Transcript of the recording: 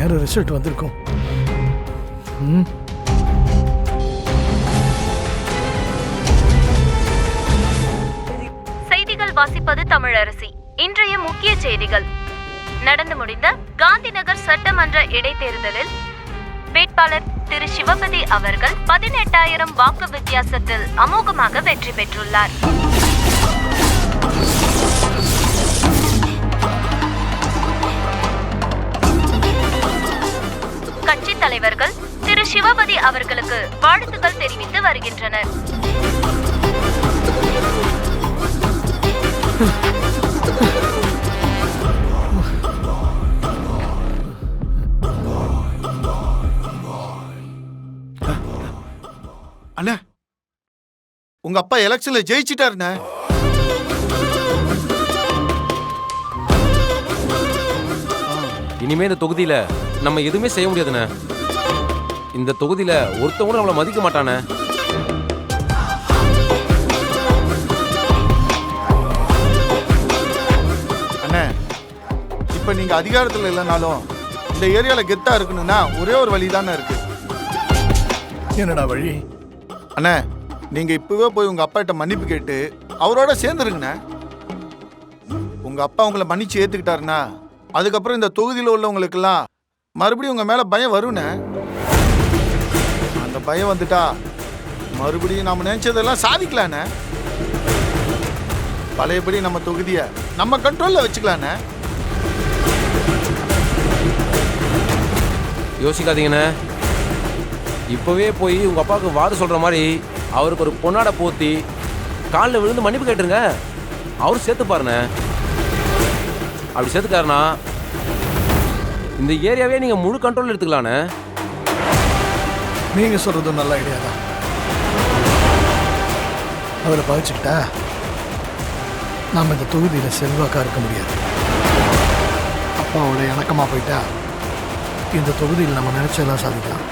நேரம் ரிசல்ட் வந்திருக்கும். செய்திகள் வாசிப்பது தமிழரசி. இன்றைய முக்கிய செய்திகள். நடந்து முடிந்த காந்திநகர் சட்டமன்ற இடைத்தேர்தலில் வேட்பாளர் திரு சிவபதி அவர்கள் 18,000 வாக்கு வித்தியாசத்தில் அமோகமாக வெற்றி பெற்றுள்ளார். கட்சி தலைவர்கள் திரு சிவபதி அவர்களுக்கு வாழ்த்துக்கள் தெரிவித்து வருகின்றனர். அண்ணா, உங்க அப்பா எலெக்ஷன்ல ஜெயிச்சிட்டாருண்ணே. இனிமே இந்த தொகுதியில நம்ம எதுவுமே செய்ய முடியாதுண்ணே. இந்த தொகுதியில ஒருத்தவங்க நம்மளை மதிக்க மாட்டானே. அண்ணே, இப்ப நீங்க அதிகாரத்துல இல்லைனாலும் இந்த ஏரியால கெத்தா இருக்கணும்னா ஒரே ஒரு வழி தானே இருக்கு. என்னடா வழி? அண்ணே, நீங்க இப்பவே போய் உங்க அப்பா கிட்ட மன்னிப்பு கேட்டு அவரோட சேர்ந்துருங்கண்ணே. உங்க அப்பா உங்களை மன்னிச்சு ஏத்துக்கிட்டாருன்னா அதுக்கப்புறம் இந்த தொகுதியில் உள்ளவங்களுக்கெல்லாம் மறுபடியும் உங்க மேல பயம் வரும்ண்ணே. அந்த பயம் வந்துட்டா மறுபடியும் நாம நினைச்சதெல்லாம் சாதிக்கலாண்ணே. பழையபடி நம்ம தொகுதியை நம்ம கண்ட்ரோல்ல வச்சுக்கலாண்ணே. யோசிக்காதீங்கண்ணே. இப்பவே போய் உங்க அப்பாவுக்கு வாது சொல்ற மாதிரி அவருக்கு ஒரு பொன்னாடை போத்தி காலில் விழுந்து மன்னிப்பு கேட்டுருங்க. அவரு சேர்த்து பாருண்ணே. அப்படி சேர்த்துக்காருனா இந்த ஏரியாவே நீங்க முழு கண்ட்ரோல் எடுத்துக்கலாண்ணே. நீங்க சொல்றதும் நல்ல ஐடியா தான். அவரை பாதிச்சுக்கிட்டா நாம இந்த தொகுதியில செல்வாக்கா இருக்க முடியாது. அப்பாவோட இணக்கமா போயிட்டா இந்த தொகுதியில் நம்ம நினைச்சதெல்லாம் சாதிக்கலாம்.